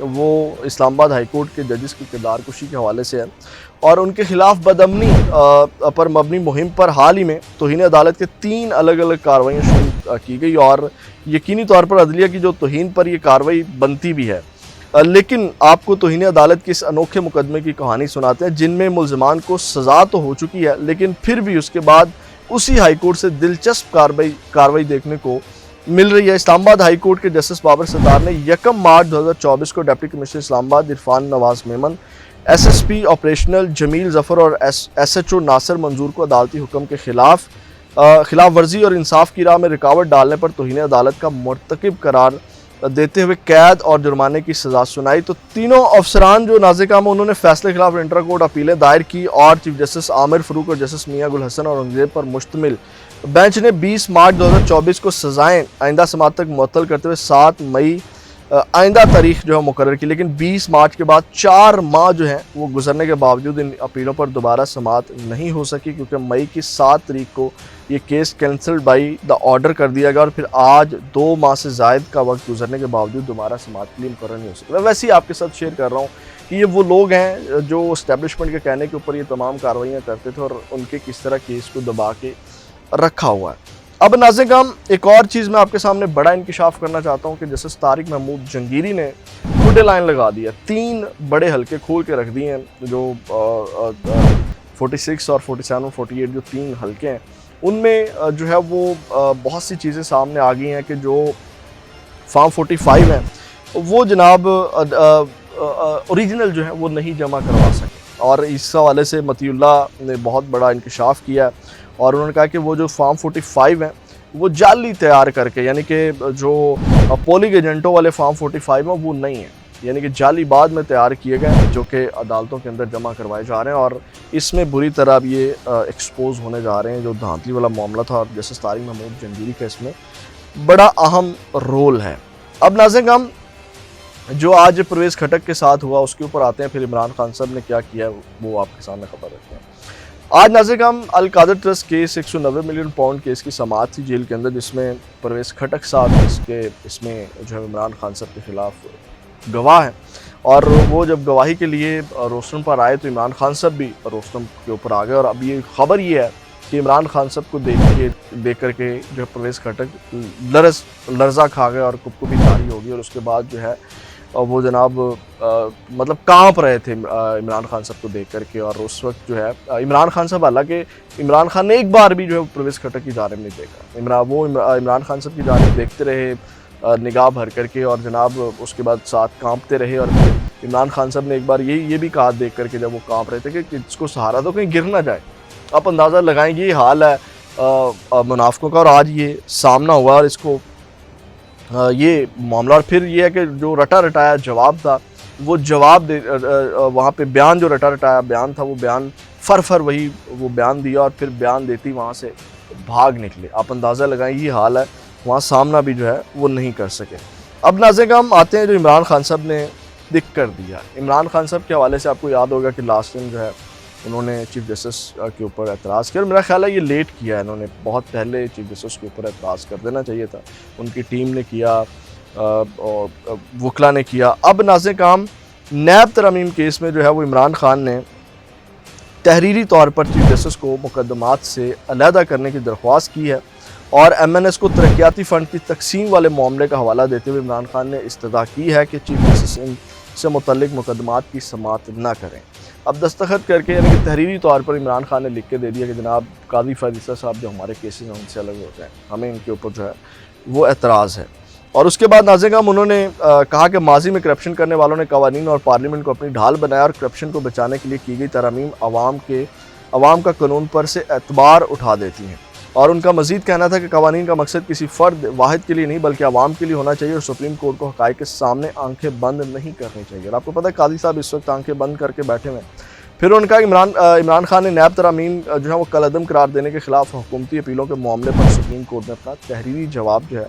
وہ اسلام آباد high court کے ججز کی کردار کشی کے حوالے سے ہے، اور ان کے خلاف بدامنی پر مبنی مہم پر حال ہی میں توہین عدالت کے 3 الگ الگ کارروائیاں شروع کی گئی، اور یقینی طور پر عدلیہ کی جو توہین پر یہ کارروائی بنتی بھی ہے۔ لیکن آپ کو توہین عدالت کے اس انوکھے مقدمے کی کہانی سناتے ہیں جن میں ملزمان کو سزا تو ہو چکی ہے، لیکن پھر بھی اس کے بعد اسی ہائی کورٹ سے دلچسپ کارروائی دیکھنے کو مل رہی ہے۔ اسلام آباد ہائی کورٹ کے جسٹس بابر ستار نے 1 مارچ 2024 کو deputy commissioner Islamabad Irfan Nawaz Memon, S S P operational Jamil Zafar اور ایس ایچ او ناصر منظور کو عدالتی حکم کے خلاف ورزی اور انصاف کی راہ میں رکاوٹ ڈالنے پر توہین عدالت کا مرتکب قرار دیتے ہوئے قید اور جرمانے کی سزا سنائی۔ تو تینوں افسران جو نازکام ہیں انہوں نے فیصلے کے خلاف انٹرا کورٹ اپیلیں دائر کی، اور چیف جسٹس عامر فروق اور جسٹس میاں گل حسن اورنگزیب پر مشتمل بینچ نے 20 مارچ 2024 کو سزائیں آئندہ سماعت تک معطل کرتے ہوئے 7 مئی آئندہ تاریخ جو ہے مقرر کی، لیکن 20 مارچ کے بعد 4 ماہ جو ہیں وہ گزرنے کے باوجود ان اپیلوں پر دوبارہ سماعت نہیں ہو سکی، کیونکہ مئی کی 7 تاریخ کو یہ case cancelled by the order کر دیا گیا، اور پھر آج 2 ماہ سے زائد کا وقت گزرنے کے باوجود دوبارہ سماعت کے لیے مقرر نہیں ہو سکی۔ میں ویسے ہی آپ کے ساتھ شیئر کر رہا ہوں کہ یہ وہ لوگ ہیں جو اسٹیبلشمنٹ کے کہنے کے اوپر یہ تمام کارروائیاں کرتے تھے، اور ان کے کس طرح کیس کو دبا کے رکھا ہوا ہے۔ اب ناظرین کرام، ایک اور چیز میں آپ کے سامنے بڑا انکشاف کرنا چاہتا ہوں کہ جسٹس طارق محمود جنگیری نے ٹوڈے لائن لگا دی ہے، 3 بڑے حلقے کھول کے رکھ دیے ہیں، جو 46 اور 47 48 جو 3 حلقے ہیں، ان میں جو ہے وہ بہت سی چیزیں سامنے آ گئی ہیں کہ جو فارم 45 ہیں وہ جناب اوریجنل جو ہے وہ نہیں جمع کروا سکے، اور اس حوالے سے مطیع اللہ نے بہت بڑا انکشاف کیا ہے، اور انہوں نے کہا کہ وہ جو فارم 45 ہیں وہ جعلی تیار کر کے، یعنی کہ جو پولنگ ایجنٹوں والے فارم 45 ہیں وہ نہیں ہیں، یعنی کہ جعلی بعد میں تیار کیے گئے جو کہ عدالتوں کے اندر جمع کروائے جا رہے ہیں، اور اس میں بری طرح اب یہ ایکسپوز ہونے جا رہے ہیں جو دھاندلی والا معاملہ تھا، اور جسٹس طارق محمود جنگیری کا اس میں بڑا اہم رول ہے۔ اب ناظرین ہم جو آج پرویز کھٹک کے ساتھ ہوا اس کے اوپر آتے ہیں، پھر عمران خان صاحب نے کیا کیا وہ آپ کے سامنے خبر رکھتے ہیں۔ آج ناظرین ہم Al-Qadir trust case 190 million pound case کی سماعت تھی جیل کے اندر، جس میں پرویز کھٹک صاحب اس میں جو ہے عمران خان صاحب کے خلاف گواہ ہیں، اور وہ جب گواہی کے لیے روسٹرم پر آئے تو عمران خان صاحب بھی روسٹرم کے اوپر آ گئے، اور اب یہ خبر یہ ہے کہ عمران خان صاحب کو دیکھ کر کے جو پرویز کھٹک لرزہ کھا گئے اور کپکپی جاری ہو گئی، اور اس کے بعد جو ہے وہ جناب مطلب کانپ رہے تھے عمران خان صاحب کو دیکھ کر کے، اور اس وقت جو ہے عمران خان صاحب، حالانکہ عمران خان نے ایک بار بھی جو ہے پرویز کھٹک کی جانب نہیں دیکھا، وہ عمران خان صاحب کی جانب دیکھتے رہے نگاہ بھر کر کے، اور جناب اس کے بعد ساتھ کانپتے رہے، اور پھر عمران خان صاحب نے ایک بار یہ بھی کہا دیکھ کر کے جب وہ کانپ رہے تھے کہ اس کو سہارا دو کہیں گر نہ جائے۔ آپ اندازہ لگائیں گے یہ حال ہے منافقوں کا، اور آج یہ سامنا ہوا، اور اس کو یہ معاملہ، اور پھر یہ ہے کہ جو رٹا رٹایا جواب تھا وہ جواب وہاں پہ بیان جو رٹا رٹایا بیان تھا وہ بیان فر وہی وہ بیان دیا، اور پھر بیان دیتی وہاں سے بھاگ نکلے۔ آپ اندازہ لگائیں یہ حال ہے، وہاں سامنا بھی جو ہے وہ نہیں کر سکے۔ اب ناظرین ہم آتے ہیں جو عمران خان صاحب نے دکھ کر دیا۔ عمران خان صاحب کے حوالے سے آپ کو یاد ہوگا کہ لاسٹ ٹائم جو ہے انہوں نے چیف جسٹس کے اوپر اعتراض کیا، اور میرا خیال ہے یہ لیٹ کیا ہے، انہوں نے بہت پہلے چیف جسٹس کے اوپر اعتراض کر دینا چاہیے تھا، ان کی ٹیم نے کیا، وکلا نے کیا۔ اب ناظرین کام نیب ترامیم کیس میں جو ہے وہ عمران خان نے تحریری طور پر چیف جسٹس کو مقدمات سے علیحدہ کرنے کی درخواست کی ہے، اور ایم این ایس کو ترقیاتی فنڈ کی تقسیم والے معاملے کا حوالہ دیتے ہوئے عمران خان نے استدعا کی ہے کہ چیف جسٹس ان سے متعلق مقدمات کی سماعت نہ کریں۔ اب دستخط کر کے یعنی کہ تحریری طور پر عمران خان نے لکھ کے دے دیا کہ جناب قاضی فیاض عیسیٰ صاحب جو ہمارے کیسز ہیں ان سے الگ ہو جائیں، ہمیں ان کے اوپر جو ہے وہ اعتراض ہے۔ اور اس کے بعد ناظرین انہوں نے کہا کہ ماضی میں کرپشن کرنے والوں نے قوانین اور پارلیمنٹ کو اپنی ڈھال بنایا، اور کرپشن کو بچانے کے لیے کی گئی ترامیم عوام کا قانون پر سے اعتبار اٹھا دیتی ہیں، اور ان کا مزید کہنا تھا کہ قوانین کا مقصد کسی فرد واحد کے لیے نہیں بلکہ عوام کے لیے ہونا چاہیے، اور سپریم کورٹ کو حقائق کے سامنے آنکھیں بند نہیں کرنی چاہیے۔ اور آپ کو پتہ ہے قاضی صاحب اس وقت آنکھیں بند کر کے بیٹھے ہوئے ہیں۔ پھر ان کا عمران خان نے نیب ترامیم جو ہے وہ کل عدم قرار دینے کے خلاف حکومتی اپیلوں کے معاملے پر سپریم کورٹ میں اپنا تحریری جواب جو ہے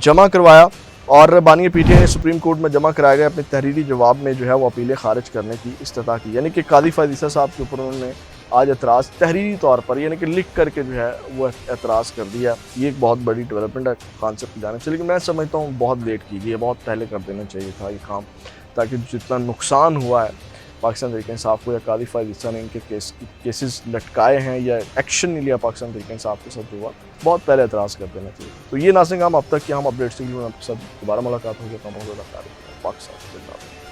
جمع کروایا، اور بانی پی ٹی آئی نے سپریم کورٹ میں جمع کرائے گئے اپنے تحریری جواب میں جو ہے وہ اپیلیں خارج کرنے کی استدعا کی، یعنی کہ قاضی فیاض عیسیٰ صاحب کے اوپر انہوں نے آج اعتراض تحریری طور پر یعنی کہ لکھ کر کے جو ہے وہ اعتراض کر دیا۔ یہ ایک بہت بڑی ڈیولپمنٹ ہے خان صاحب کی جانب سے، لیکن میں سمجھتا ہوں بہت لیٹ کی گئی ہے، بہت پہلے کر دینا چاہیے تھا یہ کام، تاکہ جتنا نقصان ہوا ہے پاکستان تحریک انصاف کو یا قاضی فائز عیسیٰ نے ان کے کیسز لٹکائے ہیں یا ایکشن نہیں لیا پاکستان تحریک انصاف کے ساتھ جو ہوا، بہت پہلے اعتراض کر دینا چاہیے۔ تو یہ ناظرین اب تک کہ ہم اپڈیٹس کے لیے آپ کے ساتھ دوبارہ ملاقات ہوگی، اپنا بہت زیادہ خیال رکھیں۔ پاکستان زندہ باد۔